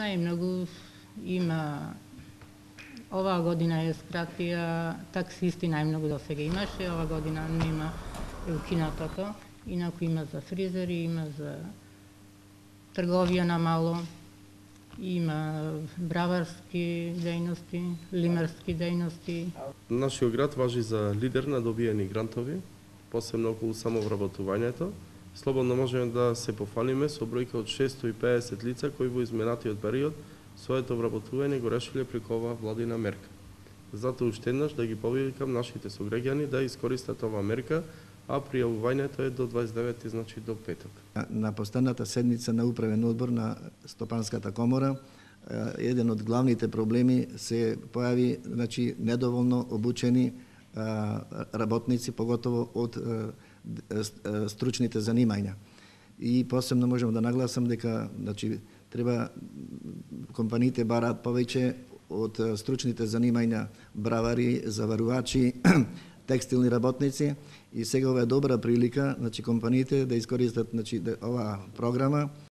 Најмногу има, оваа година е скратија, таксисти најмногу до сега имаше, ова година нема, е укинатото. Инаку има за фризери, има за трговија на мало, има браварски дејности, лимарски дејности. Нашиот град важи за лидер на добиени грантови, посебно околу самовработувањето. Слободно можеме да се пофалиме со бројка од 650 лица кои во изминатиот период своето вработување го решиле преку оваа владина мерка. Затоа уште еднаш да ги повикам нашите сограѓани да искористат оваа мерка, а пријавувањето е до 29, значи до петок. На последната седница на управен одбор на Стопанската комора, еден од главните проблеми се појави, значи, недоволно обучени работници, поготово од стручните занимања. И посебно можам да нагласам дека, значи, треба компаниите бараат повеќе од стручните занимања, бравари, заварувачи, текстилни работници, и сега ова е добра прилика, значи, компаниите да искористат, значи, оваа програма